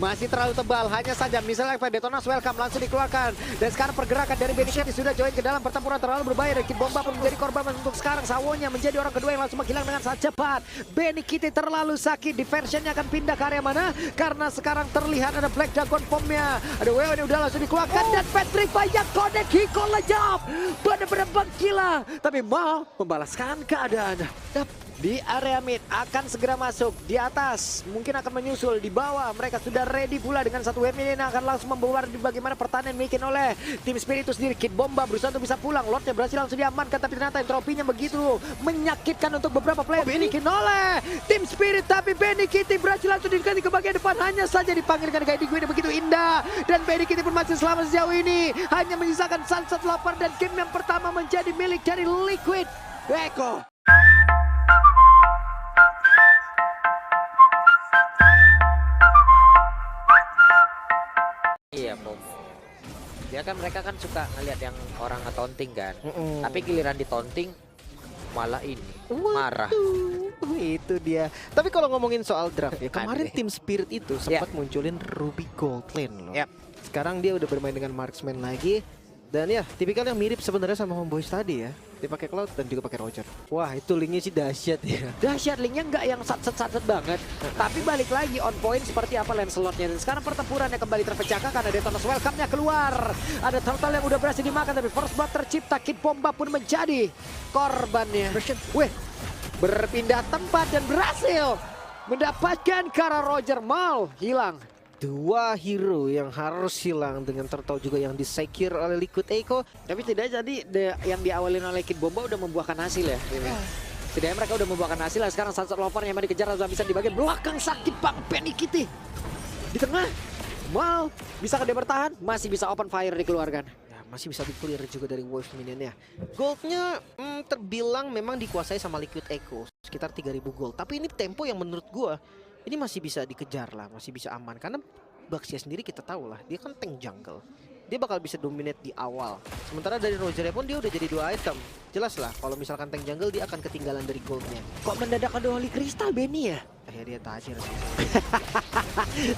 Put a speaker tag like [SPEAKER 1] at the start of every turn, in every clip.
[SPEAKER 1] masih terlalu tebal. Hanya saja misalnya Detonas welcome langsung dikeluarkan. Dan sekarang pergerakan dari Benny Kitty sudah join ke dalam pertempuran terlalu berbahaya. Dan Kid Bomba pun menjadi korban untuk sekarang. Sawonya menjadi orang kedua yang langsung menghilang dengan sangat cepat. Benny Kitty terlalu sakit. Diversionnya akan pindah ke area mana? Karena sekarang terlihat ada Black Dragon Bomb-nya. Ada WO ini udah langsung dikeluarkan. Dan Patrick banyak connect. Hiko lejap. Benar-benar gila. Tapi Mal membalaskan keadaan. Di area mid akan segera masuk. Di atas mungkin akan menyusul. Di bawah mereka sudah ready pula dengan satu wave ini yang akan langsung membawa di bagaimana pertahanan bikin oleh tim Spirit itu sendiri. Kid Bomba berusaha untuk bisa pulang. Lordnya berhasil langsung diamankan, tapi ternyata entropinya begitu menyakitkan untuk beberapa player. Dibikin oleh tim Spirit, tapi Benny Kitty berhasil langsung diganti ke bagian depan. Hanya saja dipanggilkan Guiding Wind begitu indah. Dan Benny Kitty pun masih selamat sejauh ini. Hanya menyisakan Sunset Lover dan game yang pertama menjadi milik dari Liquid Echo.
[SPEAKER 2] Iya, Pom. Dia kan mereka kan suka ngeliat yang orang nge-taunting kan. Tapi giliran ditonting malah ini marah.
[SPEAKER 3] Itu dia. Tapi kalau ngomongin soal draft ya, kemarin tim Spirit itu sempat munculin Ruby Gold Lane loh. Sekarang dia udah bermain dengan Marksman lagi. Dan ya, tipikal yang mirip sebenarnya sama Homeboys tadi ya. Dia pakai Cloud dan juga pakai Roger. Wah, itu linknya sih dahsyat ya.
[SPEAKER 1] Dahsyat, linknya nggak yang satset banget. Tapi balik lagi on point seperti apa Lancelotnya. Dan sekarang pertempurannya kembali terpecahkan karena Detonas welcome-nya keluar. Ada Turtle yang udah berhasil dimakan, tapi first blood tercipta. Kid Bomba pun menjadi korbannya. Wih, berpindah tempat dan berhasil mendapatkan Kara Roger. Mal hilang.
[SPEAKER 3] Dua hero yang harus hilang dengan Turtle juga yang disecure oleh Liquid Echo.
[SPEAKER 1] Tapi tidak jadi yang diawalin oleh Kid Bomba udah membuahkan hasil ya. Setidaknya mereka udah membuahkan hasil. Sekarang Sunset Lover yang dikejar sudah bisa di bagian belakang. Sakit banget Benny Kitty. Di tengah Mal bisa dia bertahan, masih bisa open fire dikeluarkan.
[SPEAKER 3] Ya, masih bisa di-clear juga dari Wolf Minion ya. Goldnya terbilang memang dikuasai sama Liquid Echo. Sekitar 3000 gold. Tapi ini tempo yang menurut gua ini masih bisa dikejar lah, masih bisa aman. Karena Baxia sendiri kita tahu lah, dia kan tank jungle. Dia bakal bisa dominate di awal. Sementara dari Roger pun dia udah jadi 2 item. Jelas lah, kalau misalkan tank jungle dia akan ketinggalan dari goldnya.
[SPEAKER 1] Kok mendadak ada Holy Crystal Benny ya?
[SPEAKER 3] Dia tajir sih.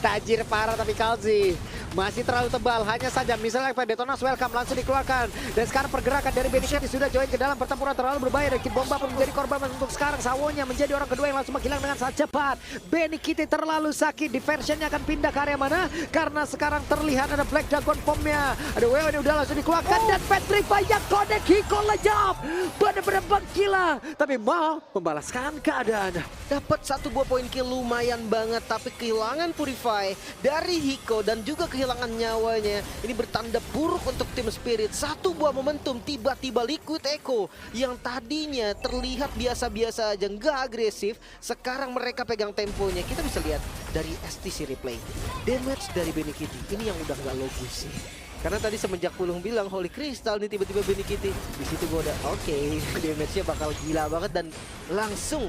[SPEAKER 1] Tajir parah tapi Kalzi masih terlalu tebal. Hanya saja misalnya Detonas welcome langsung dikeluarkan. Dan sekarang pergerakan dari Benny Kitty sudah join ke dalam pertempuran terlalu berbahaya. Dan Kid Bomba pun menjadi korban untuk sekarang. Sawonya menjadi orang kedua yang langsung menghilang dengan sangat cepat. Benny Kitty terlalu sakit. Diversionnya akan pindah ke area mana? Karena sekarang terlihat ada Black Dragon Bomb-nya. Ada WO ini udah langsung dikeluarkan. Dan Patrick banyak connect. Hiko lejap. Benar-benar gila. Tapi Mal membalaskan keadaan.
[SPEAKER 3] Dapat 1 buah poin kill lumayan banget, tapi kehilangan Purify dari Hiko dan juga kehilangan nyawanya. Ini bertanda buruk untuk tim Spirit. 1 buah momentum, tiba-tiba Liquid Echo yang tadinya terlihat biasa-biasa aja, nggak agresif, sekarang mereka pegang temponya. Kita bisa lihat dari STC replay, damage dari Benny Kitty ini yang udah nggak logis sih. Karena tadi semenjak Pulung bilang Holy Crystal nih, tiba-tiba Benny Kitty. Di situ gue udah oke, damage-nya bakal gila banget dan langsung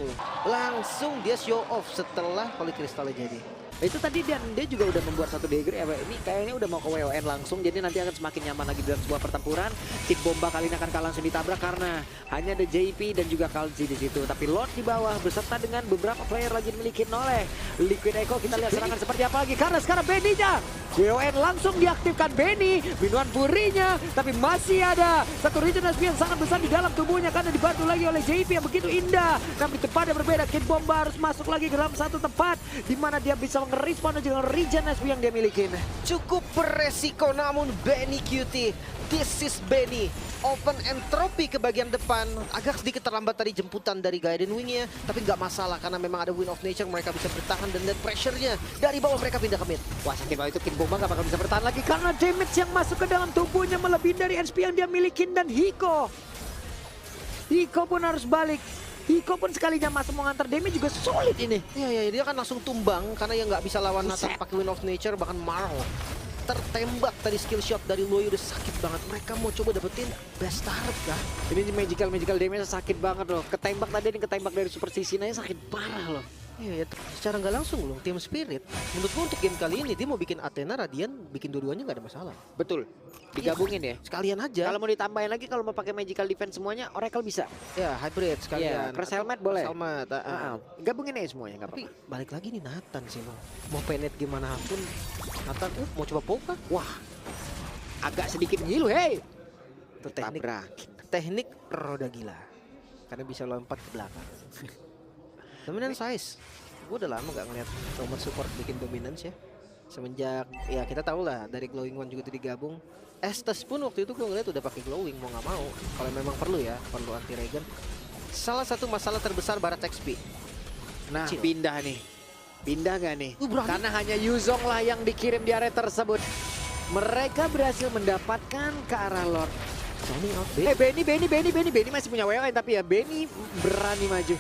[SPEAKER 3] dia show off setelah Holy Crystal jadi.
[SPEAKER 1] Itu tadi dia juga udah membuat satu degree. Ini kayaknya udah mau ke WON langsung, jadi nanti akan semakin nyaman lagi dalam sebuah pertempuran. Kid Bomba kali ini akan langsung ditabrak karena hanya ada JP dan juga Kalzi di situ. Tapi Lord di bawah beserta dengan beberapa player lagi dimiliki oleh Liquid Echo. Kita lihat serangan seperti apa lagi karena sekarang Benny-nya WON langsung diaktifkan. Benny minuan purinya, tapi masih ada satu regenerasi yang sangat besar di dalam tubuhnya karena dibantu lagi oleh JP yang begitu indah. Tapi tempatnya berbeda, Kid Bomba harus masuk lagi ke dalam satu tempat di mana dia bisa nge-respawn dengan regen SP yang dia milikin.
[SPEAKER 3] Cukup beresiko namun Benny Kitty, this is Benny. Open entropy ke bagian depan, agak sedikit terlambat tadi jemputan dari Guardian Wing-nya, tapi nggak masalah karena memang ada Wind of Nature, mereka bisa bertahan dan net pressure-nya dari bawah mereka pindah ke mid.
[SPEAKER 1] Wah, sakit banget itu. Kid Bomba nggak bakal bisa bertahan lagi karena damage yang masuk ke dalam tubuhnya melebihi dari SP yang dia milikin. Dan Hiko pun harus balik. Hiko pun sekalinya masuk mau ngantar damage juga sulit ini.
[SPEAKER 3] Iya, dia kan langsung tumbang karena yang nggak bisa lawan Nathan pakai Wind of Nature, bahkan Marl tertembak tadi skill shot dari Loy udah sakit banget. Mereka mau coba dapetin best turret kah?
[SPEAKER 1] Ini magical damage sakit banget loh. Ketembak tadi, ini ketembak dari Super Sisina sakit parah loh.
[SPEAKER 3] Iya, ya, secara nggak langsung loh, Team Spirit. Menurut gua untuk game kali ini dia mau bikin Athena, Radiant, bikin dua-duanya nggak ada masalah.
[SPEAKER 2] Betul. Digabungin ya.
[SPEAKER 3] Sekalian aja.
[SPEAKER 2] Kalau mau ditambahin lagi kalau mau pakai magical defense semuanya Oracle bisa.
[SPEAKER 3] Ya hybrid
[SPEAKER 2] Iya,
[SPEAKER 3] sekalian.
[SPEAKER 2] Cross Helmet boleh.
[SPEAKER 3] Helmet,
[SPEAKER 2] Gabungin aja semuanya nggak
[SPEAKER 3] Tapi
[SPEAKER 2] apa-apa.
[SPEAKER 3] balik lagi nih Nathan sih mau penet gimana pun. Nathan, mau coba poka?
[SPEAKER 2] Wah, agak sedikit ngilu, hei.
[SPEAKER 3] Itu teknik
[SPEAKER 2] Tabrakin.
[SPEAKER 3] teknik roda gila. Karena bisa lompat ke belakang. Dominance size. Gue udah lama gak ngeliat nomor support bikin dominance ya. Semenjak ya kita tahu lah dari Glowing One juga tuh digabung. Estes pun waktu itu gue ngeliat udah pakai glowing mau nggak mau. Kalau memang perlu ya, perlu anti regen. Salah satu masalah terbesar Barat XP.
[SPEAKER 2] Nah,
[SPEAKER 3] Kecil.
[SPEAKER 2] pindah nih. Pindah gak nih?
[SPEAKER 3] Berani.
[SPEAKER 2] Karena hanya Yuzong lah yang dikirim di area tersebut. Mereka berhasil mendapatkan ke arah Lord.
[SPEAKER 3] Sony out
[SPEAKER 2] Benny masih punya WWN tapi ya Benny berani maju.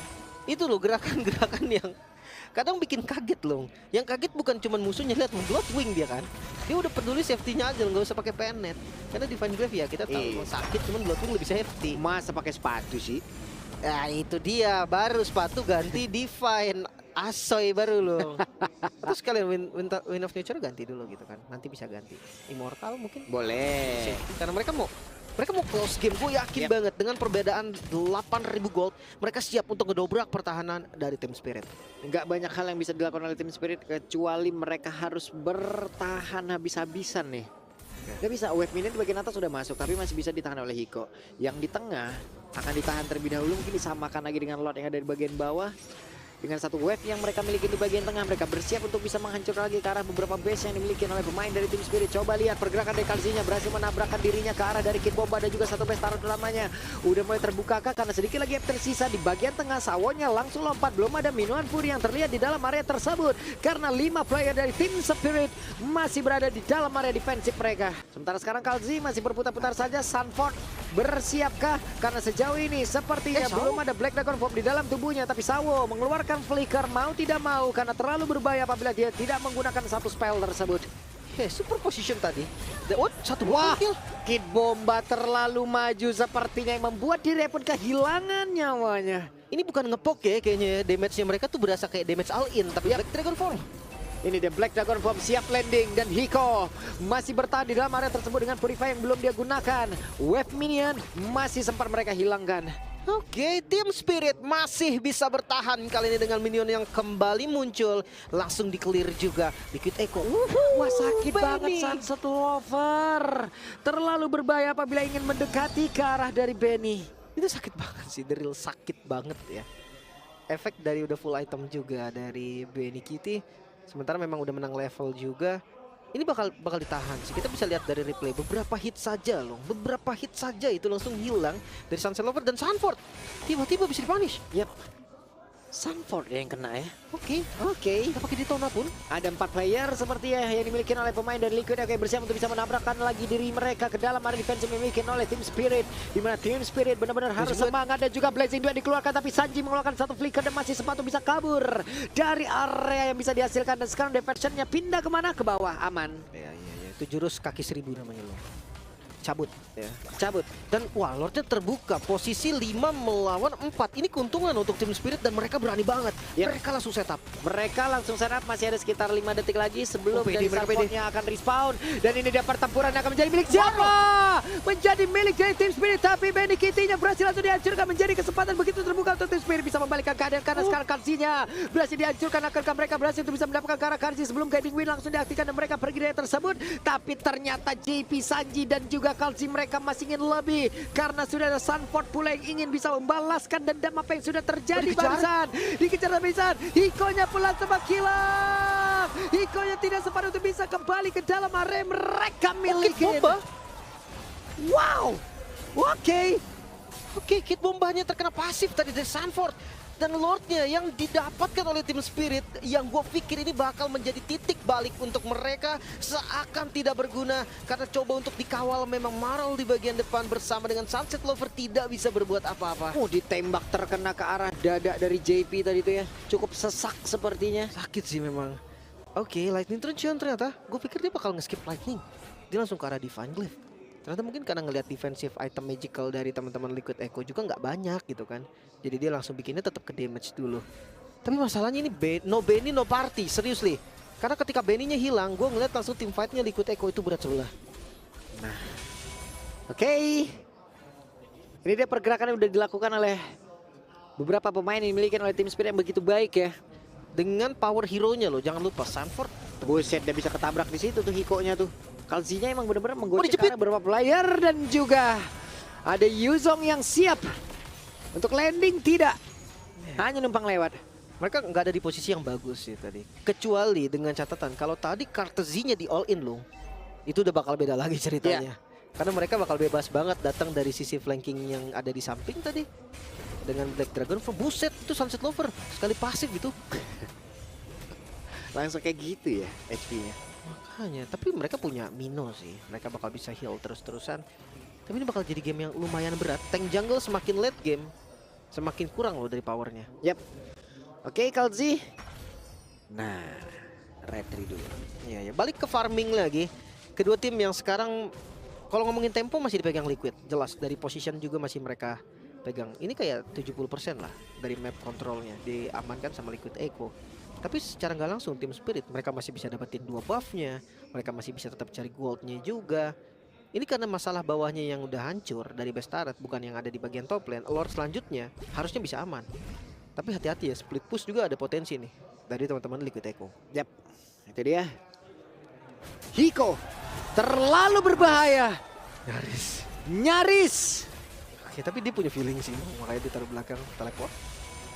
[SPEAKER 3] Itu loh gerakan-gerakan yang kadang bikin kaget loh. Yang kaget bukan cuma musuhnya, lihat Bloodwing dia kan. Dia udah peduli safety-nya aja, nggak usah pakai penet. Karena Divine Grave ya kita tahu
[SPEAKER 2] Iya.
[SPEAKER 3] sakit, cuman Bloodwing lebih safety.
[SPEAKER 2] Masa pakai sepatu sih?
[SPEAKER 3] Nah itu dia, baru sepatu ganti Divine. Asoy baru loh. Terus kalian Win of Nature ganti dulu gitu kan. Nanti bisa ganti Immortal mungkin.
[SPEAKER 2] Boleh.
[SPEAKER 3] Safety. Karena mereka mau close game, gue yakin
[SPEAKER 2] Yep.
[SPEAKER 3] banget dengan perbedaan 8.000 gold, mereka siap untuk ngedobrak pertahanan dari Team Spirit.
[SPEAKER 2] Nggak banyak hal yang bisa dilakukan oleh tim Spirit kecuali mereka harus bertahan habis-habisan nih. Nggak bisa, wave minion di bagian atas sudah masuk tapi masih bisa ditahan oleh Hiko. Yang di tengah akan ditahan terlebih dahulu, mungkin disamakan lagi dengan Lord yang ada di bagian bawah. Dengan satu wave yang mereka miliki di bagian tengah, mereka bersiap untuk bisa menghancurkan lagi ke arah beberapa base yang dimiliki oleh pemain dari tim Spirit. Coba lihat pergerakan dari Kalsinya, berhasil menabrakkan dirinya ke arah dari Kid Bomba dan juga satu base taruh lamanya. Udah mulai terbuka kah karena sedikit lagi yang tersisa di bagian tengah. Sawonya langsung lompat, belum ada minuan Fury yang terlihat di dalam area tersebut. Karena 5 player dari tim Spirit masih berada di dalam area defensif mereka. Sementara sekarang Kalsi masih berputar-putar saja. Sanford bersiapkah? Karena sejauh ini sepertinya belum ada Black Dragon Form di dalam tubuhnya. Tapi Sawo mengeluarkan flicker mau tidak mau karena terlalu berbahaya apabila dia tidak menggunakan satu spell tersebut.
[SPEAKER 3] Super position tadi. Satu
[SPEAKER 2] Wah,
[SPEAKER 3] kill.
[SPEAKER 2] Kid Bomba terlalu maju sepertinya yang membuat dirinya pun kehilangan nyawanya.
[SPEAKER 3] Ini bukan ngepok ya kayaknya, damage-nya mereka tuh berasa kayak damage all in, tapi
[SPEAKER 2] Yap.
[SPEAKER 3] Black Dragon Form.
[SPEAKER 2] Ini dia Black Dragon Form siap landing dan Hiko masih bertahan di dalam area tersebut dengan Purify yang belum dia gunakan. Wave minion masih sempat mereka hilangkan.
[SPEAKER 3] Oke, Team Spirit masih bisa bertahan kali ini dengan minion yang kembali muncul. Langsung di-clear juga. Liquid Echo.
[SPEAKER 2] Wah, sakit
[SPEAKER 3] Benny.
[SPEAKER 2] banget Sunset Lover. Terlalu berbahaya apabila ingin mendekati ke arah dari Benny.
[SPEAKER 3] Itu sakit banget sih, the real sakit banget ya. Efek dari udah full item juga dari Benny Kitty. Sementara memang udah menang level juga. Ini bakal ditahan sih. Kita bisa lihat dari replay beberapa hit saja loh. Beberapa hit saja itu langsung hilang dari Sunset Lover dan Sanford. Tiba-tiba bisa dipunish.
[SPEAKER 2] Yap. Sanford yang kena ya.
[SPEAKER 3] Oke.
[SPEAKER 2] Oke.
[SPEAKER 3] Kita pakai Ditona pun.
[SPEAKER 2] Ada 4 player seperti yang dimiliki oleh pemain dari Liquid yang bersiap untuk bisa menabrakkan lagi diri mereka ke dalam area defense yang dimiliki oleh Team Spirit. Di mana Team Spirit benar-benar harus semangat dan juga Blazing Duet dikeluarkan tapi Sanji mengeluarkan satu flicker dan masih sempat untuk bisa kabur dari area yang bisa dihasilkan dan sekarang defense-nya pindah kemana? Ke bawah, aman.
[SPEAKER 3] Iya. Itu jurus kaki 1000 namanya loh. Cabut ya.
[SPEAKER 2] Cabut.
[SPEAKER 3] Dan wah, Lordnya terbuka. Posisi 5 melawan 4. Ini keuntungan untuk Team Spirit dan mereka berani banget.
[SPEAKER 2] Yep.
[SPEAKER 3] Mereka langsung setup.
[SPEAKER 2] Mereka langsung setup, masih ada sekitar 5 detik lagi sebelum
[SPEAKER 3] pede,
[SPEAKER 2] dari
[SPEAKER 3] mereka
[SPEAKER 2] Sanfordnya akan respawn. Dan ini dia pertempuran yang akan menjadi milik siapa? Menjadi milik dari Team Spirit, tapi Benny Kitty-nya berhasil langsung dihancurkan, menjadi kesempatan begitu terbuka untuk Team Spirit bisa membalikkan keadaan karena sekarang Kalsinya berhasil dihancurkan. Akankah mereka berhasil untuk bisa mendapatkan ke arah Kalsi sebelum Guiding Wind langsung diaktifkan dan mereka pergi dari tersebut. Tapi ternyata JP, Sanji dan juga Kalsi mereka masih ingin lebih karena sudah ada Sanford pula yang ingin bisa membalaskan dendam apa yang sudah terjadi barusan. Dikejar habisan, Hiko-nya pula sempat hilang. Hiko-nya tidak sempat untuk bisa kembali ke dalam area mereka miliki.
[SPEAKER 3] Bomba.
[SPEAKER 2] Wow, oke.
[SPEAKER 3] Oke, Kid Bombanya terkena pasif tadi dari Sanford. Dan Lordnya yang didapatkan oleh Team Spirit yang gue pikir ini bakal menjadi titik balik untuk mereka seakan tidak berguna karena coba untuk dikawal memang Marl di bagian depan bersama dengan Sunset Lover tidak bisa berbuat apa-apa.
[SPEAKER 2] Ditembak terkena ke arah dada dari JP tadi itu ya. Cukup sesak sepertinya.
[SPEAKER 3] Sakit sih memang. Oke, Lightning Truncheon ternyata. Gue pikir dia bakal nge-skip Lightning. Dia langsung ke arah Divine Glyph. Ternyata mungkin karena ngelihat defensive item magical dari teman-teman Liquid Echo juga nggak banyak gitu kan. Jadi dia langsung bikinnya tetap ke damage dulu. Tapi masalahnya ini no Benny no party, seriously. Karena ketika Benny-nya hilang, gue ngeliat langsung tim fight-nya Liquid Echo itu berat sebelah.
[SPEAKER 2] Oke. Ini dia pergerakan yang udah dilakukan oleh beberapa pemain yang dimiliki oleh tim Spirit yang begitu baik ya.
[SPEAKER 3] Dengan power hero-nya loh, jangan lupa Sanford.
[SPEAKER 2] Buset, dia bisa ketabrak di situ tuh Hiko-nya tuh. Kalzinya emang bener-bener menggocek
[SPEAKER 3] dijepit.
[SPEAKER 2] beberapa player dan juga ada Yuzong yang siap untuk landing tidak. Hanya numpang lewat.
[SPEAKER 3] Mereka nggak ada di posisi yang bagus sih tadi. Kecuali dengan catatan, kalau tadi Kartezinya di all in loh, itu udah bakal beda lagi ceritanya. Karena mereka bakal bebas banget datang dari sisi flanking yang ada di samping tadi. Dengan Black Dragon, buset itu Sunset Lover. Sekali pasif gitu.
[SPEAKER 2] Langsung kayak gitu ya HP-nya.
[SPEAKER 3] Makanya, tapi mereka punya Mino sih. Mereka bakal bisa heal terus-terusan. Tapi ini bakal jadi game yang lumayan berat. Tank jungle semakin late game, semakin kurang loh dari powernya.
[SPEAKER 2] Yap. Oke, Kalzi. Nah, retry dulu.
[SPEAKER 3] Iya, ya. Balik ke farming lagi. Kedua tim yang sekarang, kalau ngomongin tempo masih dipegang Liquid. Jelas, dari position juga masih mereka pegang. Ini kayak 70% lah dari map kontrolnya diamankan sama Liquid Echo. Tapi secara nggak langsung tim Spirit mereka masih bisa dapetin 2 buffnya, mereka masih bisa tetap cari goldnya juga. Ini karena masalah bawahnya yang udah hancur dari base turret, bukan yang ada di bagian top lane. Lord selanjutnya harusnya bisa aman. Tapi hati-hati ya, split push juga ada potensi nih dari teman-teman Liquid Echo.
[SPEAKER 2] Yap, itu dia. Hiko terlalu berbahaya. Nyaris.
[SPEAKER 3] Ya, tapi dia punya feeling sih, makanya ditaruh belakang teleport.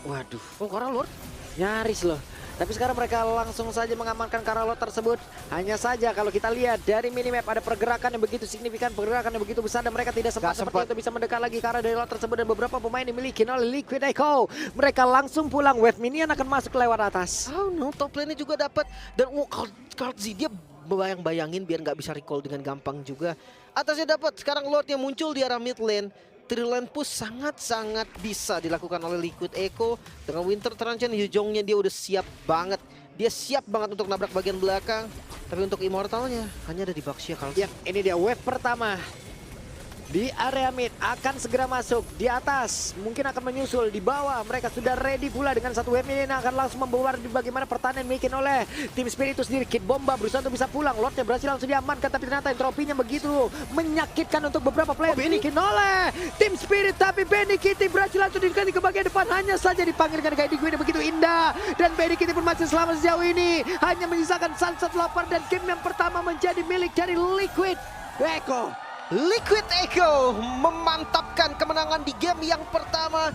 [SPEAKER 2] Waduh,
[SPEAKER 3] Oh, karena Lord.
[SPEAKER 2] nyaris loh. Tapi sekarang mereka langsung saja mengamankan Karalot tersebut. Hanya saja kalau kita lihat dari minimap ada pergerakan yang begitu signifikan, pergerakan yang begitu besar dan mereka tidak sempat seperti itu bisa mendekat lagi ke arah dari lot tersebut dan beberapa pemain dimiliki oleh Liquid Echo. Mereka langsung pulang, wave minion akan masuk lewat atas.
[SPEAKER 3] Oh no, top lane-nya juga dapat dan Kalzi dia bayang-bayangin biar nggak bisa recall dengan gampang juga. Atasnya dapat, sekarang Lord yang muncul di arah mid lane. Trill push sangat-sangat bisa dilakukan oleh Liquid Echo. Dengan Winter Truncheon, Yuzongnya dia udah siap banget. Dia siap banget untuk nabrak bagian belakang. Tapi untuk Immortalnya hanya ada di Baxia Kalzi.
[SPEAKER 2] Yap, ini dia wave pertama. Di area mid akan segera masuk. Di atas mungkin akan menyusul. Di bawah mereka sudah ready pula dengan satu wave ini akan langsung membawa di bagaimana pertahanan dimiliki oleh tim Spirit itu sendiri. Kid Bomba berusaha untuk bisa pulang. Lordnya berhasil langsung diamankan, tapi ternyata entropinya begitu menyakitkan untuk beberapa player dimiliki oleh tim Spirit. Tapi Benny Kitty berhasil langsung diganti ke bagian depan. Hanya saja dipanggilkan kayak Digwin yang begitu indah. Dan Benny Kitty pun masih selamat sejauh ini. Hanya menyisakan Sunset Lover dan game yang pertama menjadi milik dari Liquid Echo.
[SPEAKER 3] Liquid Echo memantapkan kemenangan di game yang pertama.